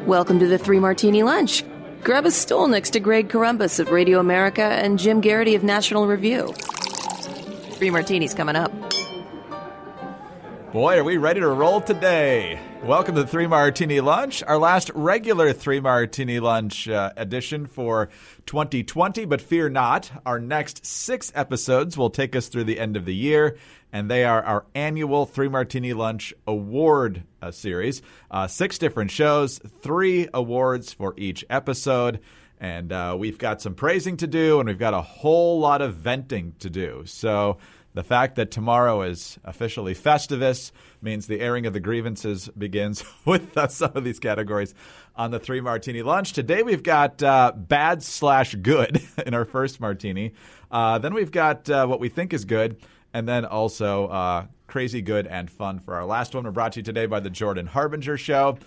Welcome to the Three Martini Lunch. Grab a stool next to Greg Columbus of Radio America and Jim Garrity of National Review. Three Martinis coming up. Boy, are we ready to roll today. Welcome to the Three Martini Lunch, our last regular Three Martini Lunch edition for 2020. But fear not, our next 6 episodes will take us through the end of the year, and they are our annual Three Martini Lunch Award series. 6 different shows, 3 awards for each episode, and we've got some praising to do, and we've got a whole lot of venting to do. So the fact that tomorrow is officially Festivus means the airing of the grievances begins with some of these categories on the Three Martini Lunch. Today we've got bad/good in our first martini. Then we've got what we think is good, and then also crazy good and fun for our last one. We're brought to you today by the Jordan Harbinger Show.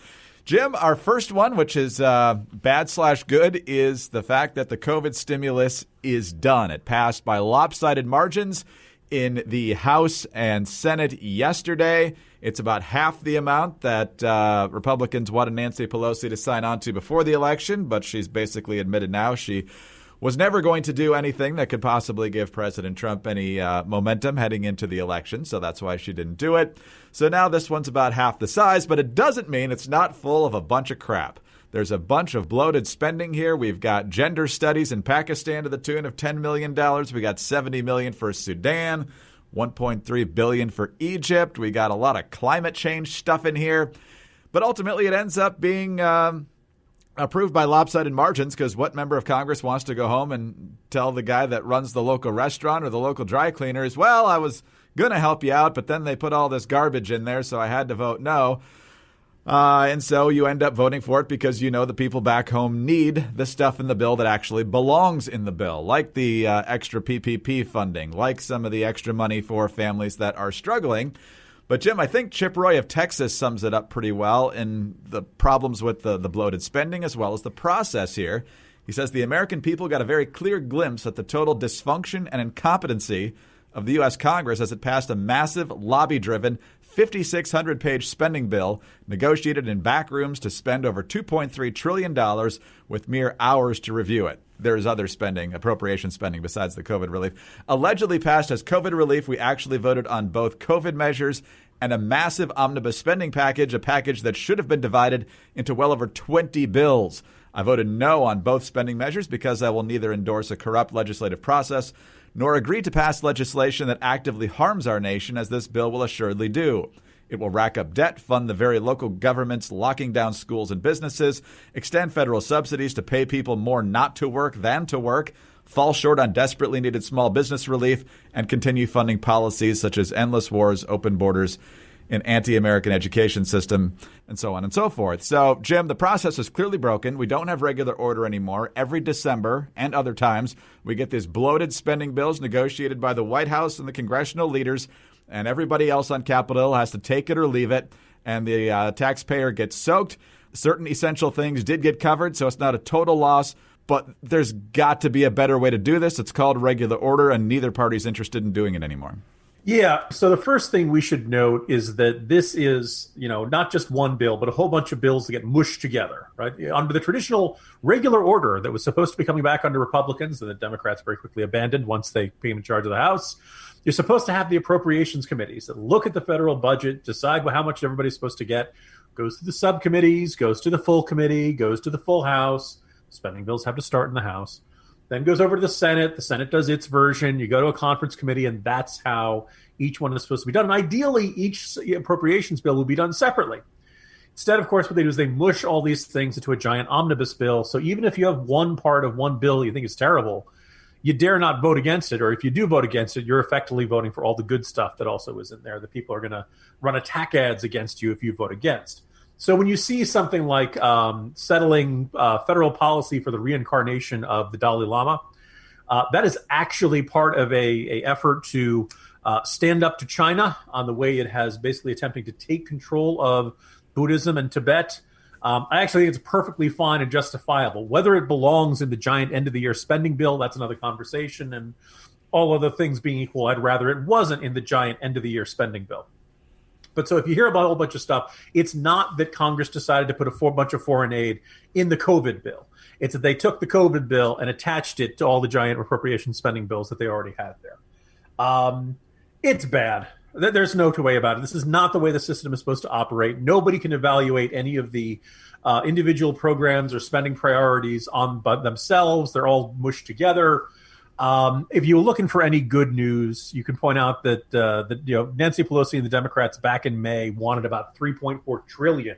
Jim, our first one, which is bad/good, is the fact that the COVID stimulus is done. It passed by lopsided margins in the House and Senate yesterday. It's about half the amount that Republicans wanted Nancy Pelosi to sign on to before the election, but she's basically admitted now she was never going to do anything that could possibly give President Trump any momentum heading into the election, so that's why she didn't do it. So now this one's about half the size, but it doesn't mean it's not full of a bunch of crap. There's a bunch of bloated spending here. We've got gender studies in Pakistan to the tune of $10 million. We got $70 million for Sudan, $1.3 billion for Egypt. We got a lot of climate change stuff in here. But ultimately, it ends up being approved by lopsided margins, because what member of Congress wants to go home and tell the guy that runs the local restaurant or the local dry cleaners, well, I was going to help you out, but then they put all this garbage in there, so I had to vote no. And so you end up voting for it because you know the people back home need the stuff in the bill that actually belongs in the bill, like the extra PPP funding, like some of the extra money for families that are struggling. But, Jim, I think Chip Roy of Texas sums it up pretty well in the problems with the bloated spending as well as the process here. He says the American people got a very clear glimpse at the total dysfunction and incompetency of the U.S. Congress as it passed a massive lobby-driven 5,600-page spending bill negotiated in back rooms to spend over $2.3 trillion with mere hours to review it. There's other spending, appropriation spending, besides the COVID relief. Allegedly passed as COVID relief, we actually voted on both COVID measures and a massive omnibus spending package, a package that should have been divided into well over 20 bills. I voted no on both spending measures because I will neither endorse a corrupt legislative process nor agree to pass legislation that actively harms our nation, as this bill will assuredly do. It will rack up debt, fund the very local governments locking down schools and businesses, extend federal subsidies to pay people more not to work than to work, fall short on desperately needed small business relief, and continue funding policies such as endless wars, open borders, an anti-American education system, and so on and so forth. So, Jim, the process is clearly broken. We don't have regular order anymore. Every December and other times, we get these bloated spending bills negotiated by the White House and the congressional leaders, and everybody else on Capitol Hill has to take it or leave it, and the taxpayer gets soaked. Certain essential things did get covered, so it's not a total loss, but there's got to be a better way to do this. It's called regular order, and neither party's interested in doing it anymore. Yeah. So the first thing we should note is that this is, not just one bill, but a whole bunch of bills that get mushed together, right? Under the traditional regular order that was supposed to be coming back under Republicans and the Democrats very quickly abandoned once they came in charge of the House. You're supposed to have the appropriations committees that look at the federal budget, decide how much everybody's supposed to get, goes to the subcommittees, goes to the full committee, goes to the full House. Spending bills have to start in the House. Then goes over to the Senate. The Senate does its version. You go to a conference committee, and that's how each one is supposed to be done. And ideally, each appropriations bill will be done separately. Instead, of course, what they do is they mush all these things into a giant omnibus bill. So even if you have one part of one bill you think is terrible, you dare not vote against it. Or if you do vote against it, you're effectively voting for all the good stuff that also is in there. The people are going to run attack ads against you if you vote against. So when you see something like settling federal policy for the reincarnation of the Dalai Lama, that is actually part of a effort to stand up to China on the way it has basically attempting to take control of Buddhism and Tibet. I actually think it's perfectly fine and justifiable. Whether it belongs in the giant end-of-the-year spending bill, that's another conversation. And all other things being equal, I'd rather it wasn't in the giant end-of-the-year spending bill. But so if you hear about a whole bunch of stuff, it's not that Congress decided to put a bunch of foreign aid in the COVID bill. It's that they took the COVID bill and attached it to all the giant appropriation spending bills that they already had there. It's bad. There's no two way about it. This is not the way the system is supposed to operate. Nobody can evaluate any of the individual programs or spending priorities by themselves. They're all mushed together. If you're looking for any good news, you can point out that Nancy Pelosi and the Democrats back in May wanted about $3.4 trillion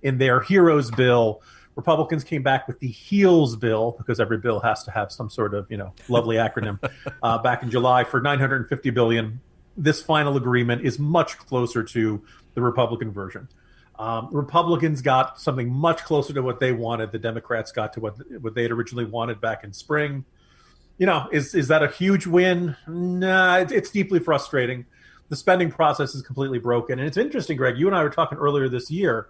in their heroes bill. Republicans came back with the HEALS bill, because every bill has to have some sort of lovely acronym, back in July for $950 billion. This final agreement is much closer to the Republican version. Republicans got something much closer to what they wanted. The Democrats got to what they had originally wanted back in spring. Is that a huge win? Nah, it's deeply frustrating. The spending process is completely broken. And it's interesting, Greg, you and I were talking earlier this year.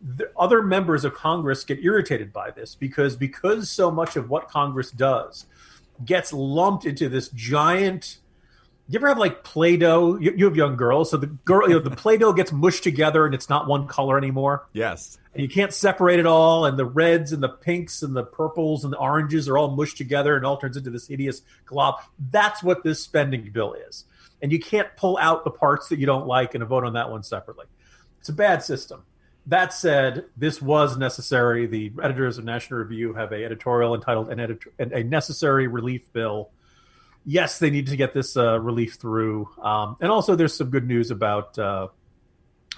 The other members of Congress get irritated by this because so much of what Congress does gets lumped into this giant. You ever have like Play-Doh? You have young girls, so the Play-Doh gets mushed together and it's not one color anymore. Yes, and you can't separate it all, and the reds and the pinks and the purples and the oranges are all mushed together and all turns into this hideous glob. That's what this spending bill is, and you can't pull out the parts that you don't like and vote on that one separately. It's a bad system. That said, this was necessary. The editors of National Review have an editorial entitled A Necessary Relief Bill. Yes, they need to get this relief through. And also there's some good news about the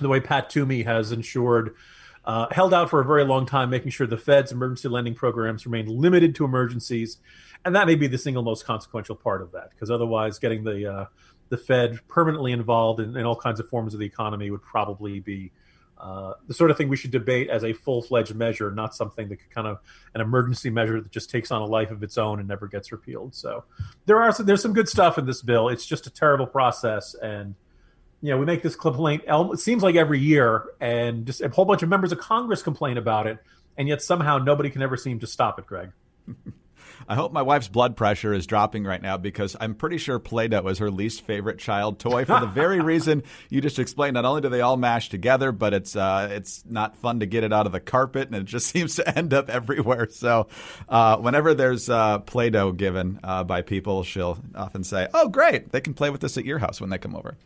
way Pat Toomey has held out for a very long time, making sure the Fed's emergency lending programs remain limited to emergencies. And that may be the single most consequential part of that, because otherwise getting the Fed permanently involved in all kinds of forms of the economy would probably be the sort of thing we should debate as a full-fledged measure, not something that could kind of an emergency measure that just takes on a life of its own and never gets repealed. So there's some good stuff in this bill. It's just a terrible process. And, we make this complaint, it seems like every year, and just a whole bunch of members of Congress complain about it. And yet somehow nobody can ever seem to stop it, Greg. I hope my wife's blood pressure is dropping right now, because I'm pretty sure Play-Doh is her least favorite child toy for the very reason you just explained. Not only do they all mash together, but it's not fun to get it out of the carpet, and it just seems to end up everywhere. So whenever there's Play-Doh given by people, she'll often say, "Oh, great, they can play with this at your house when they come over."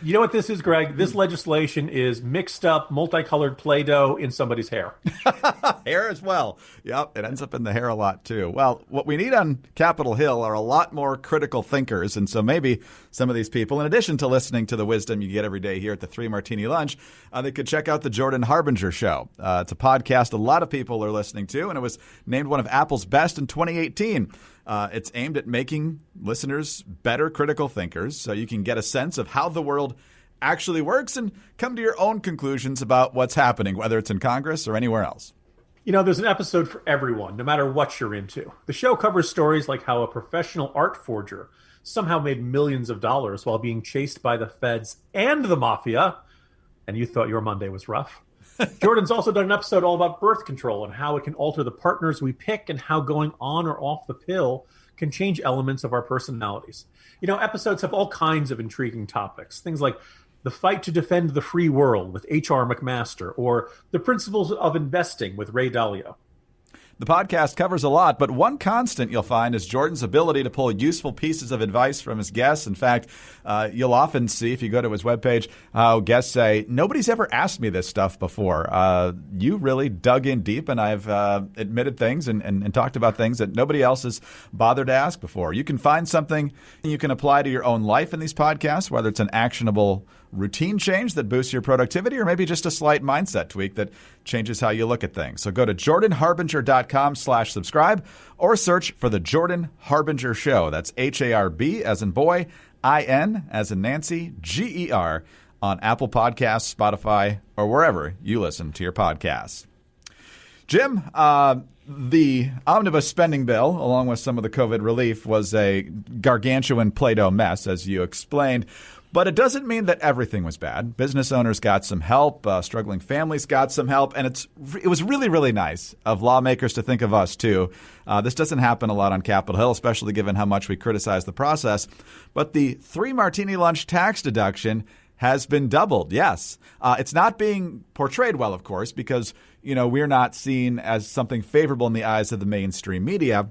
You know what this is, Greg? This legislation is mixed up, multicolored Play-Doh in somebody's hair. Hair as well. Yep, it ends up in the hair a lot, too. Well, what we need on Capitol Hill are a lot more critical thinkers. And so maybe some of these people, in addition to listening to the wisdom you get every day here at the 3 Martini Lunch, they could check out the Jordan Harbinger Show. It's a podcast a lot of people are listening to, and it was named one of Apple's best in 2018. It's aimed at making listeners better critical thinkers, so you can get a sense of how the world actually works and come to your own conclusions about what's happening, whether it's in Congress or anywhere else. There's an episode for everyone, no matter what you're into. The show covers stories like how a professional art forger somehow made millions of dollars while being chased by the feds and the mafia, and you thought your Monday was rough. Jordan's also done an episode all about birth control and how it can alter the partners we pick and how going on or off the pill can change elements of our personalities. Episodes have all kinds of intriguing topics. Things like the fight to defend the free world with H.R. McMaster, or the principles of investing with Ray Dalio. The podcast covers a lot, but one constant you'll find is Jordan's ability to pull useful pieces of advice from his guests. In fact, you'll often see, if you go to his webpage, how guests say, "Nobody's ever asked me this stuff before." You really dug in deep, and I've admitted things and talked about things that nobody else has bothered to ask before. You can find something you can apply to your own life in these podcasts, whether it's an actionable routine change that boosts your productivity, or maybe just a slight mindset tweak that changes how you look at things. So go to jordanharbinger.com/subscribe or search for the Jordan Harbinger Show. That's HARB as in boy, IN as in Nancy, GER on Apple Podcasts, Spotify, or wherever you listen to your podcasts. Jim, the Omnibus spending bill, along with some of the COVID relief, was a gargantuan Play-Doh mess, as you explained. But it doesn't mean that everything was bad. Business owners got some help. Struggling families got some help. And it was really, really nice of lawmakers to think of us, too. This doesn't happen a lot on Capitol Hill, especially given how much we criticize the process. But the 3 Martini Lunch tax deduction has been doubled. Yes. It's not being portrayed well, of course, because, we're not seen as something favorable in the eyes of the mainstream media.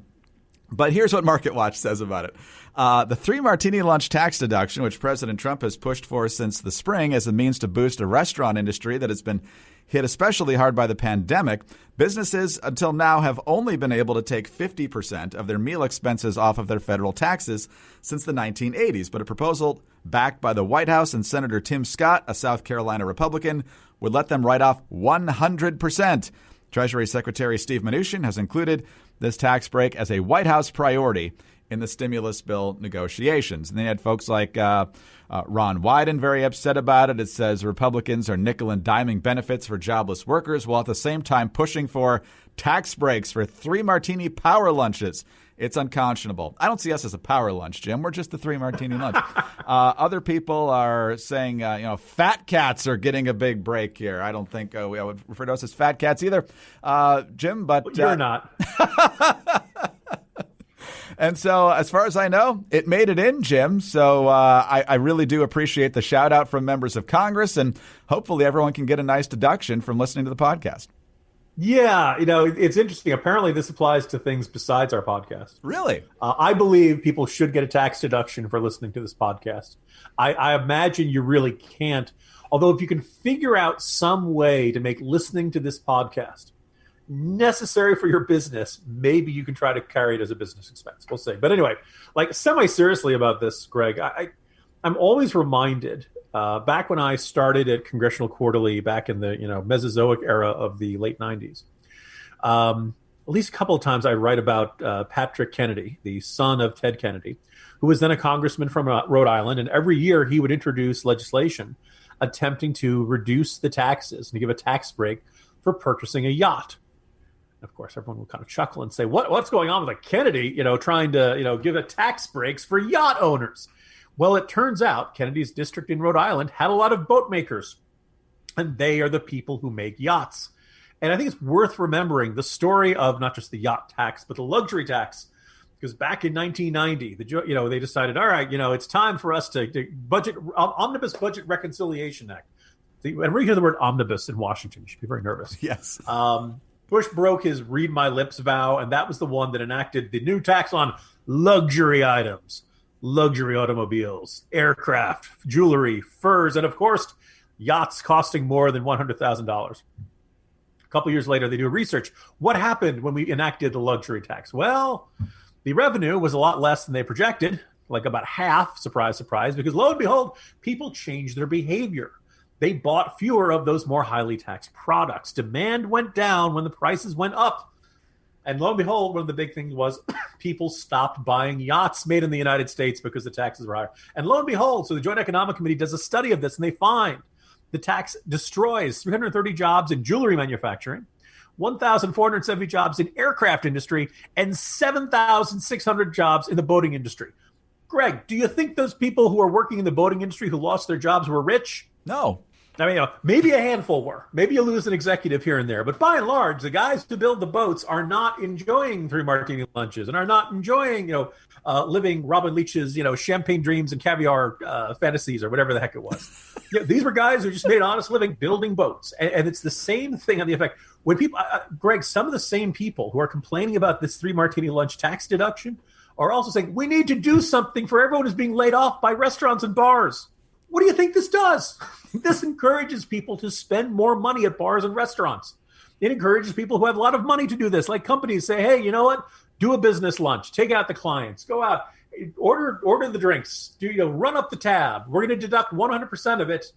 But here's what MarketWatch says about it. The 3 Martini lunch tax deduction, which President Trump has pushed for since the spring as a means to boost a restaurant industry that has been hit especially hard by the pandemic, businesses until now have only been able to take 50% of their meal expenses off of their federal taxes since the 1980s. But a proposal backed by the White House and Senator Tim Scott, a South Carolina Republican, would let them write off 100%. Treasury Secretary Steve Mnuchin has included this tax break as a White House priority in the stimulus bill negotiations. And they had folks like Ron Wyden very upset about it. It says Republicans are nickel and diming benefits for jobless workers while at the same time pushing for tax breaks for 3 Martini power lunches. It's unconscionable. I don't see us as a power lunch, Jim. We're just the 3 Martini lunch. Other people are saying, fat cats are getting a big break here. I don't think we would refer to us as fat cats either, Jim. But you're not. And so as far as I know, it made it in, Jim. So I really do appreciate the shout out from members of Congress. And hopefully everyone can get a nice deduction from listening to the podcast. Yeah, it's interesting. Apparently, this applies to things besides our podcast. Really? I believe people should get a tax deduction for listening to this podcast. I imagine you really can't. Although if you can figure out some way to make listening to this podcast necessary for your business, maybe you can try to carry it as a business expense. We'll see. But anyway, semi-seriously about this, Greg, I'm always reminded back when I started at Congressional Quarterly back in the Mesozoic era of the late 90s. At least a couple of times I write about Patrick Kennedy, the son of Ted Kennedy, who was then a congressman from Rhode Island. And every year he would introduce legislation attempting to reduce the taxes and to give a tax break for purchasing a yacht. Of course, everyone will kind of chuckle and say, what's going on with Kennedy, trying to, give a tax breaks for yacht owners? Well, it turns out Kennedy's district in Rhode Island had a lot of boat makers, and they are the people who make yachts. And I think it's worth remembering the story of not just the yacht tax, but the luxury tax. Because back in 1990, they decided, all right, it's time for us to budget Omnibus Budget Reconciliation Act. Whenever you hear the word omnibus in Washington, you should be very nervous. Yes. Bush broke his read my lips vow, and that was the one that enacted the new tax on luxury items, luxury automobiles, aircraft, jewelry, furs, and of course, yachts costing more than $100,000. A couple years later, they do research. What happened when we enacted the luxury tax? Well, the revenue was a lot less than they projected, like about half, surprise, surprise, because lo and behold, people changed their behavior. They bought fewer of those more highly taxed products. Demand went down when the prices went up. And lo and behold, one of the big things was people stopped buying yachts made in the United States because the taxes were higher. And lo and behold, so the Joint Economic Committee does a study of this, and they find the tax destroys 330 jobs in jewelry manufacturing, 1,470 jobs in aircraft industry, and 7,600 jobs in the boating industry. Greg, do you think those people who are working in the boating industry who lost their jobs were rich? No. I mean, maybe a handful were. Maybe you lose an executive here and there. But by and large, the guys who build the boats are not enjoying 3 Martini lunches and are not enjoying, living Robin Leach's, champagne dreams and caviar fantasies or whatever the heck it was. These were guys who just made an honest living building boats. And it's the same thing on the effect. When people, Greg, some of the same people who are complaining about this 3 Martini lunch tax deduction are also saying, we need to do something for everyone who's being laid off by restaurants and bars. What do you think this does? This encourages people to spend more money at bars and restaurants. It encourages people who have a lot of money to do this. Like companies say, hey, you know what? Do a business lunch. Take out the clients. Go out. Order the drinks. Run up the tab. We're going to deduct 100% of it.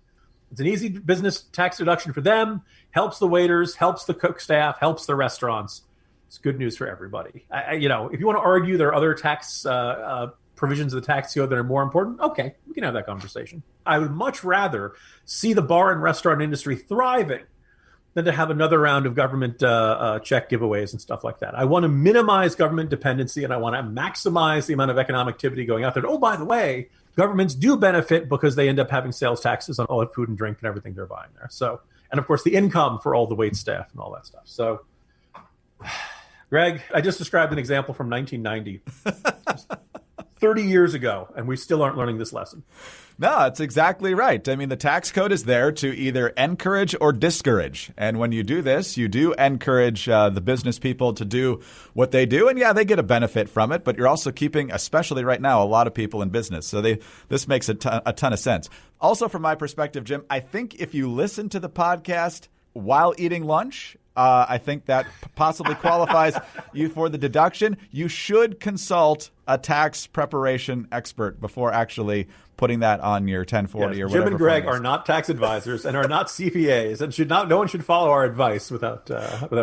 It's an easy business tax deduction for them. Helps the waiters. Helps the cook staff. Helps the restaurants. It's good news for everybody. If you want to argue there are other tax provisions of the tax code that are more important, okay, we can have that conversation. I would much rather see the bar and restaurant industry thriving than to have another round of government check giveaways and stuff like that. I want to minimize government dependency, and I want to maximize the amount of economic activity going out there. And, oh, by the way, governments do benefit because they end up having sales taxes on all the food and drink and everything they're buying there. So, and of course, the income for all the wait staff and all that stuff. So, Greg, I just described an example from 1990. 30 years ago, and we still aren't learning this lesson. No, that's exactly right. I mean, the tax code is there to either encourage or discourage. And when you do this, you do encourage the business people to do what they do. And yeah, they get a benefit from it, but you're also keeping, especially right now, a lot of people in business. So this makes a ton of sense. Also, from my perspective, Jim, I think if you listen to the podcast while eating lunch, I think that possibly qualifies you for the deduction. You should consult a tax preparation expert before actually putting that on your 1040 or whatever. Jim and Greg are not tax advisors and are not CPAs, and no one should follow our advice without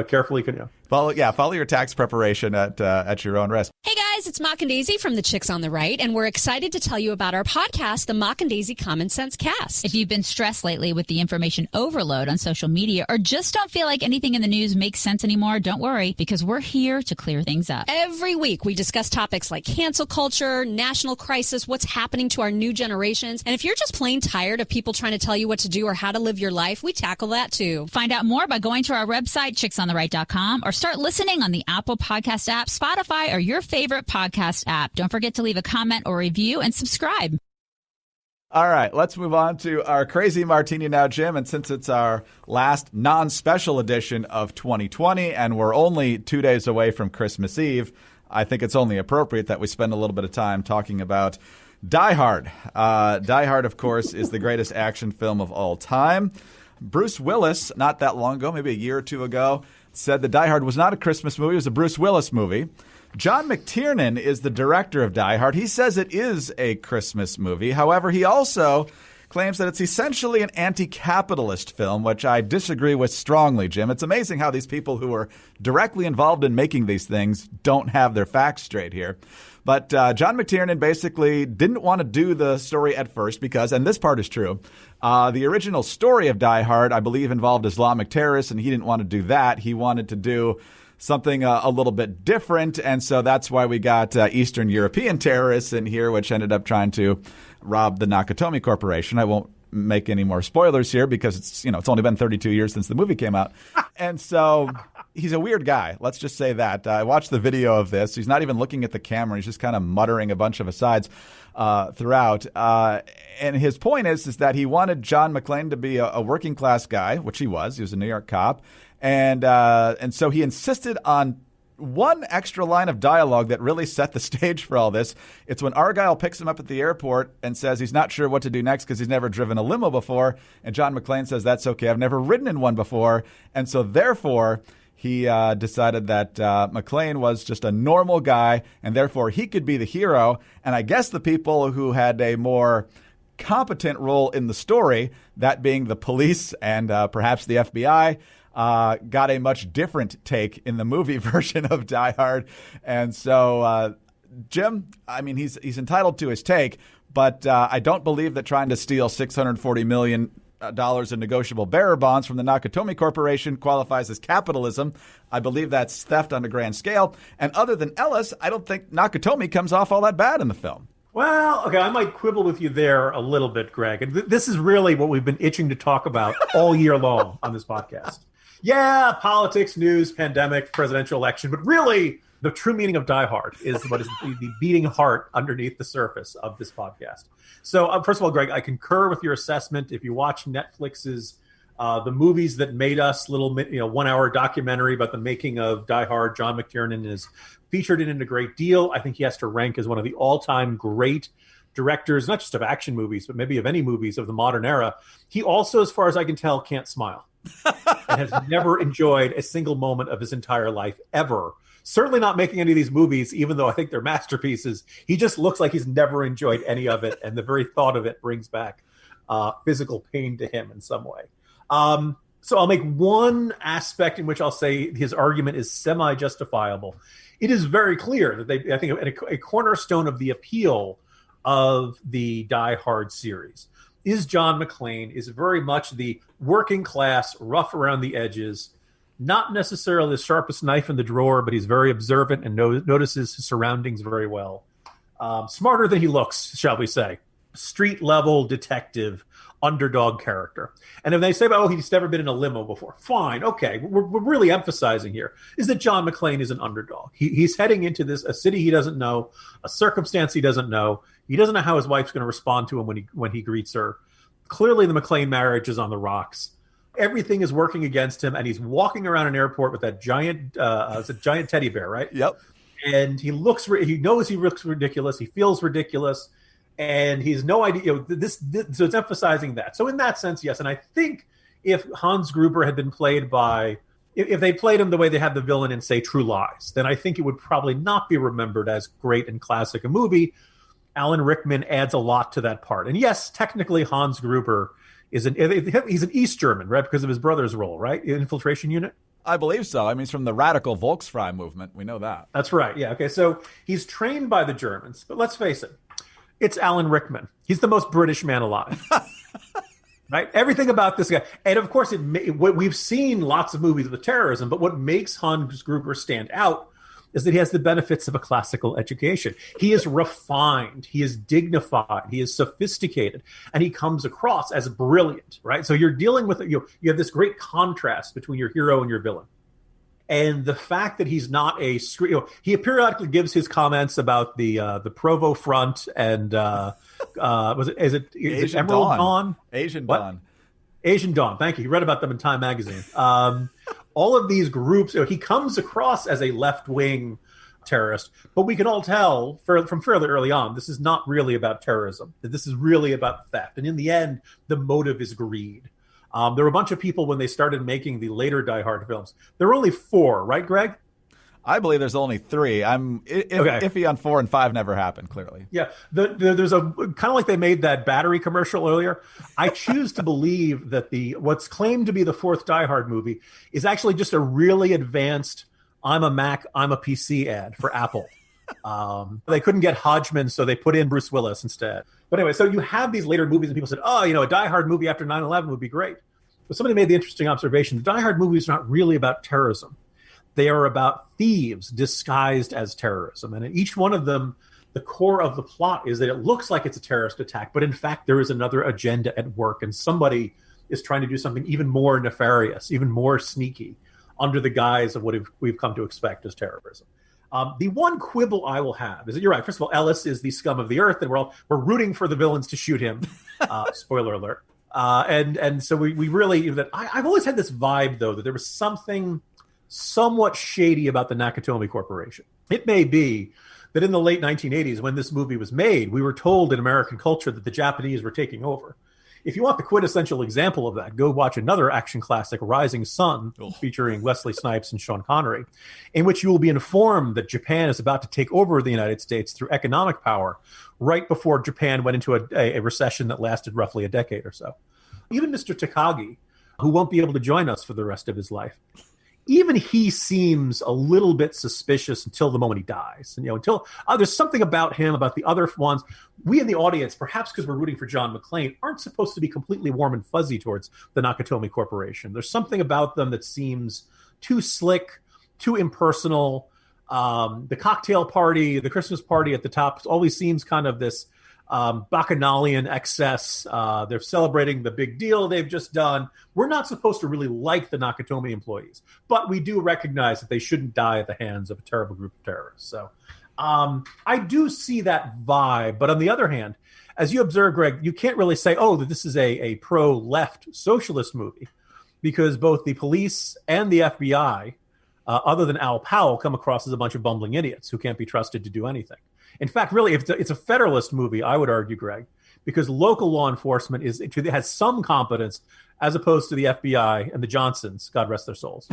carefully. Follow your tax preparation at your own risk. Hey guys, it's Mock and Daisy from the Chicks on the Right, and we're excited to tell you about our podcast, the Mock and Daisy Common Sense Cast. If you've been stressed lately with the information overload on social media or just don't feel like anything in the news makes sense anymore, don't worry, because we're here to clear things up. Every week, we discuss topics like cancel culture, national crisis, what's happening to our new generations, and if you're just plain tired of people trying to tell you what to do or how to live your life, we tackle that too. Find out more by going to our website, chicksontheright.com, or start listening on the Apple Podcast app, Spotify, or your favorite podcast app. Don't forget to leave a comment or review and subscribe. All right, let's move on to our Crazy Martini now, Jim. And since it's our last non-special edition of 2020 and we're only 2 days away from Christmas Eve, I think it's only appropriate that we spend a little bit of time talking about Die Hard. Die Hard, of course, is the greatest action film of all time. Bruce Willis, not that long ago, maybe a year or two ago, said that Die Hard was not a Christmas movie, it was a Bruce Willis movie. John McTiernan is the director of Die Hard. He says it is a Christmas movie. However, he also claims that it's essentially an anti-capitalist film, which I disagree with strongly, Jim. It's amazing how these people who are directly involved in making these things don't have their facts straight here. But John McTiernan basically didn't want to do the story at first because, and this part is true, the original story of Die Hard, I believe, involved Islamic terrorists, and he didn't want to do that. He wanted to do something a little bit different, and so that's why we got Eastern European terrorists in here, which ended up trying to rob the Nakatomi Corporation. I won't make any more spoilers here because it's only been 32 years since the movie came out. And so he's a weird guy. Let's just say that. I watched the video of this. He's not even looking at the camera. He's just kind of muttering a bunch of asides throughout. And his point is that he wanted John McClane to be a working class guy, which he was. He was a New York cop. And so he insisted on one extra line of dialogue that really set the stage for all this. It's when Argyle picks him up at the airport and says he's not sure what to do next because he's never driven a limo before. And John McClane says, that's okay, I've never ridden in one before. And so therefore, he decided that McClane was just a normal guy and therefore he could be the hero. And I guess the people who had a more competent role in the story, that being the police and perhaps the FBI, got a much different take in the movie version of Die Hard. And so, Jim, I mean, he's entitled to his take, but I don't believe that trying to steal $640 million in negotiable bearer bonds from the Nakatomi Corporation qualifies as capitalism. I believe that's theft on a grand scale. And other than Ellis, I don't think Nakatomi comes off all that bad in the film. Well, okay, I might quibble with you there a little bit, Greg. And this is really what we've been itching to talk about all year long on this podcast. Yeah, politics, news, pandemic, presidential election, but really the true meaning of Die Hard is what is the beating heart underneath the surface of this podcast. So, first of all, Greg, I concur with your assessment. If you watch Netflix's the movies that made us, little 1 hour documentary about the making of Die Hard, John McTiernan is featured in it a great deal. I think he has to rank as one of the all-time great directors, not just of action movies, but maybe of any movies of the modern era. He also, as far as I can tell, can't smile. And has never enjoyed a single moment of his entire life, ever. Certainly not making any of these movies, even though I think they're masterpieces. He just looks like he's never enjoyed any of it, and the very thought of it brings back physical pain to him in some way. So I'll make one aspect in which I'll say his argument is semi-justifiable. It is very clear that I think a cornerstone of the appeal of the Die Hard series is John McClane is very much the working class, rough around the edges, not necessarily the sharpest knife in the drawer, but he's very observant and notices his surroundings very well. Smarter than he looks, shall we say. street level detective underdog character. And if they say, oh, he's never been in a limo before, fine, okay. We're really emphasizing here is that John McClane is an underdog. He's heading into a city he doesn't know, a circumstance he doesn't know. He doesn't know how his wife's going to respond to him when he greets her. Clearly, the McClane marriage is on the rocks. Everything is working against him, and he's walking around an airport with that giant teddy bear, right? Yep. And he knows he looks ridiculous. He feels ridiculous. And he's no idea, so it's emphasizing that. So in that sense, yes. And I think if Hans Gruber had been played if they played him the way they had the villain in, say, True Lies, then I think it would probably not be remembered as great and classic a movie. Alan Rickman adds a lot to that part. And yes, technically Hans Gruber he's an East German, right? Because of his brother's role, right? Infiltration unit. I believe so. I mean, it's from the radical Volksfrei movement. We know that. That's right. Yeah. Okay. So he's trained by the Germans, but let's face it. It's Alan Rickman. He's the most British man alive. Right? Everything about this guy. And of course, we've seen lots of movies with terrorism, but what makes Hans Gruber stand out is that he has the benefits of a classical education. He is refined. He is dignified. He is sophisticated. And he comes across as brilliant, right? So you're dealing with, you have this great contrast between your hero and your villain. And the fact that he's not he periodically gives his comments about the Provo Front and is it Emerald Dawn? Asian what? Dawn. Asian Dawn. Thank you. He read about them in Time magazine. All of these groups, he comes across as a left-wing terrorist, but we can all tell from fairly early on, this is not really about terrorism. That this is really about theft. And in the end, the motive is greed. There were a bunch of people when they started making the later Die Hard films. There were only 4, right, Greg? I believe there's only 3. I'm iffy on 4 and 5 never happened, clearly. Yeah, there's a kind of like they made that battery commercial earlier. I choose to believe that what's claimed to be the 4th Die Hard movie is actually just a really advanced I'm a Mac, I'm a PC ad for Apple. They couldn't get Hodgman, so they put in Bruce Willis instead. But anyway, so you have these later movies and people said, a Die Hard movie after 9/11 would be great. But somebody made the interesting observation. The Die Hard movies are not really about terrorism. They are about thieves disguised as terrorism. And in each one of them, the core of the plot is that it looks like it's a terrorist attack, but in fact, there is another agenda at work. And somebody is trying to do something even more nefarious, even more sneaky, under the guise of what we've come to expect as terrorism. The one quibble I will have is that you're right. First of all, Ellis is the scum of the earth, and we're rooting for the villains to shoot him. Spoiler alert. And so we really I've always had this vibe though that there was something somewhat shady about the Nakatomi Corporation. It may be that in the late 1980s, when this movie was made, we were told in American culture that the Japanese were taking over. If you want the quintessential example of that, go watch another action classic, Rising Sun, featuring Wesley Snipes and Sean Connery, in which you will be informed that Japan is about to take over the United States through economic power right before Japan went into a recession that lasted roughly a decade or so. Even Mr. Takagi, who won't be able to join us for the rest of his life, even he seems a little bit suspicious until the moment he dies. And, until there's something about him, about the other ones. We in the audience, perhaps because we're rooting for John McClane, aren't supposed to be completely warm and fuzzy towards the Nakatomi Corporation. There's something about them that seems too slick, too impersonal. The cocktail party, the Christmas party at the top always seems kind of this bacchanalian excess. They're celebrating the big deal they've just done. We're not supposed to really like the Nakatomi employees, but we do recognize that they shouldn't die at the hands of a terrible group of terrorists. So I do see that vibe. But on the other hand, as you observe, Greg, you can't really say, that this is a pro-left socialist movie, because both the police and the FBI, other than Al Powell, come across as a bunch of bumbling idiots who can't be trusted to do anything. In fact, really, it's a Federalist movie, I would argue, Greg, because local law enforcement has some competence as opposed to the FBI and the Johnsons, God rest their souls.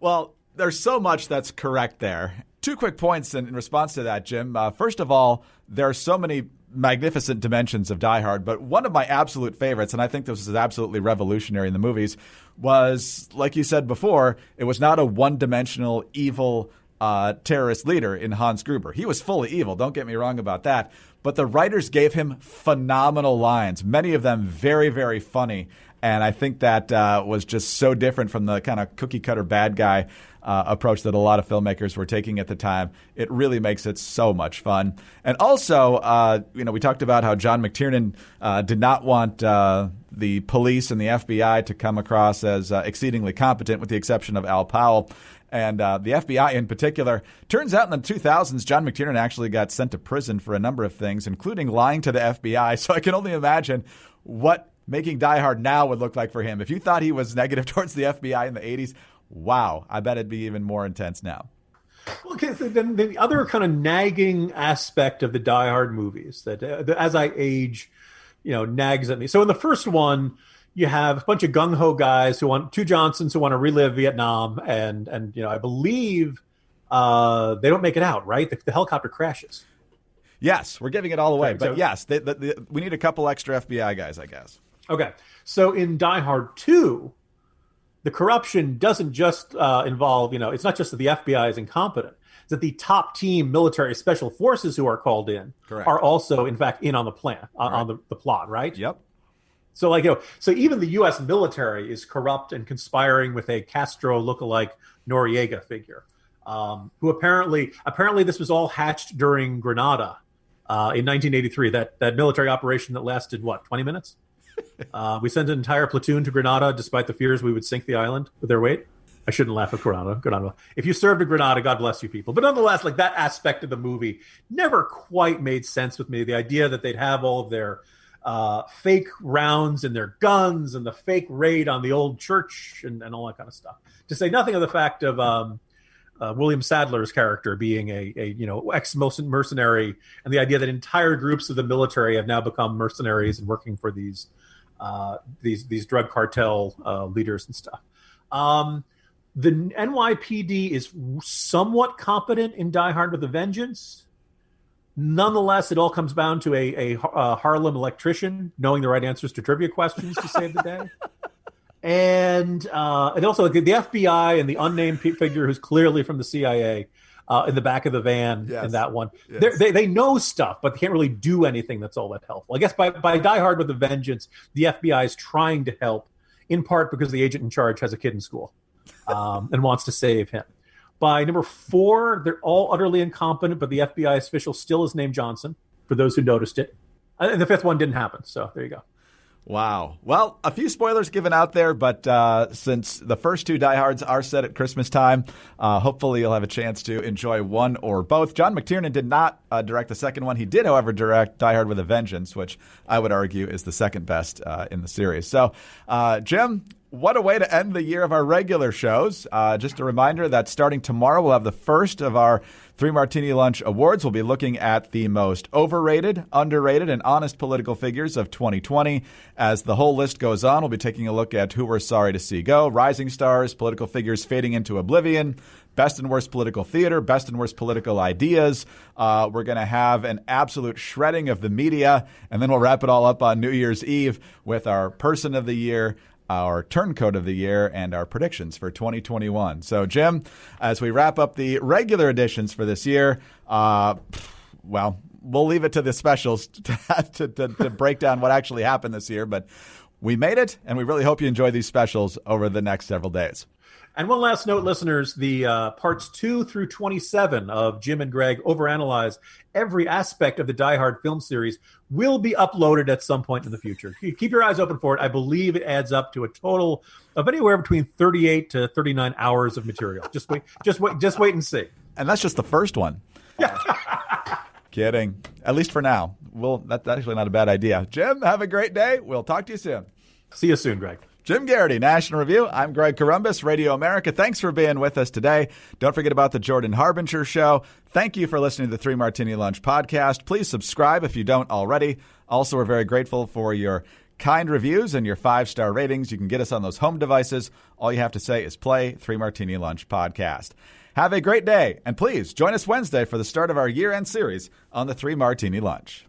Well, there's so much that's correct there. 2 quick points in response to that, Jim. First of all, there are so many magnificent dimensions of Die Hard, but one of my absolute favorites, and I think this is absolutely revolutionary in the movies, was, like you said before, it was not a one-dimensional evil terrorist leader in Hans Gruber. He was fully evil, don't get me wrong about that, but the writers gave him phenomenal lines, many of them very, very funny. And I think that was just so different from the kind of cookie-cutter bad guy approach that a lot of filmmakers were taking at the time. It really makes it so much fun. And also, we talked about how John McTiernan did not want the police and the FBI to come across as exceedingly competent, with the exception of Al Powell. And the FBI in particular. Turns out in the 2000s, John McTiernan actually got sent to prison for a number of things, including lying to the FBI. So I can only imagine what making Die Hard now would look like for him. If you thought he was negative towards the FBI in the 80s, wow, I bet it'd be even more intense now. Okay, so then the other kind of nagging aspect of the Die Hard movies that as I age, nags at me. So in the first one, you have a bunch of gung-ho guys two Johnsons who want to relive Vietnam, and I believe they don't make it out, right? The helicopter crashes. Yes, we're giving it all away, but so, yes, we need a couple extra FBI guys, I guess. Okay, so in Die Hard 2, the corruption doesn't just involve, it's not just that the FBI is incompetent. It's that the top team military special forces who are called in are also, in fact, in on the plan, on the plot, right? Yep. So, so even the U.S. military is corrupt and conspiring with a Castro lookalike Noriega figure, who apparently this was all hatched during Grenada in 1983, that military operation that lasted, 20 minutes? We sent an entire platoon to Grenada despite the fears we would sink the island with their weight. I shouldn't laugh at Grenada. If you served at Grenada, God bless you people. But nonetheless, that aspect of the movie never quite made sense with me. The idea that they'd have all of their fake rounds and their guns and the fake raid on the old church and all that kind of stuff. To say nothing of the fact of William Sadler's character being a ex-mercenary, and the idea that entire groups of the military have now become mercenaries and working for these drug cartel leaders and stuff. The NYPD is somewhat competent in Die Hard with a Vengeance. Nonetheless, it all comes down to a Harlem electrician knowing the right answers to trivia questions to save the day. And also the FBI and the unnamed figure who's clearly from the CIA in the back of the van in that one. Yes. They know stuff, but they can't really do anything that's all that helpful. I guess by Die Hard with a Vengeance, the FBI is trying to help, in part because the agent in charge has a kid in school and wants to save him. By number 4, they're all utterly incompetent, but the FBI official still is named Johnson, for those who noticed it. And the 5th one didn't happen, so there you go. Wow. Well, a few spoilers given out there, but since the first 2 Die Hards are set at Christmas time, hopefully you'll have a chance to enjoy one or both. John McTiernan did not direct the second one. He did, however, direct Die Hard with a Vengeance, which I would argue is the second best in the series. So, Jim, what a way to end the year of our regular shows. Just a reminder that starting tomorrow, we'll have the first of our 3 Martini Lunch Awards. We'll be looking at the most overrated, underrated, and honest political figures of 2020. As the whole list goes on, we'll be taking a look at who we're sorry to see go, rising stars, political figures fading into oblivion, best and worst political theater, best and worst political ideas. We're going to have an absolute shredding of the media, and then we'll wrap it all up on New Year's Eve with our person of the year, our turncoat of the year, and our predictions for 2021. So, Jim, as we wrap up the regular editions for this year, we'll leave it to the specials to break down what actually happened this year. But we made it, and we really hope you enjoy these specials over the next several days. And one last note, listeners, the parts 2 through 27 of Jim and Greg overanalyze every aspect of the Die Hard film series will be uploaded at some point in the future. Keep your eyes open for it. I believe it adds up to a total of anywhere between 38 to 39 hours of material. Just wait and see. And that's just the first one. Kidding. At least for now. That's actually not a bad idea. Jim, have a great day. We'll talk to you soon. See you soon, Greg. Jim Garrity, National Review. I'm Greg Corombos, Radio America. Thanks for being with us today. Don't forget about the Jordan Harbinger Show. Thank you for listening to the 3 Martini Lunch podcast. Please subscribe if you don't already. Also, we're very grateful for your kind reviews and your 5-star ratings. You can get us on those home devices. All you have to say is play 3 Martini Lunch podcast. Have a great day, and please join us Wednesday for the start of our year-end series on the 3 Martini Lunch.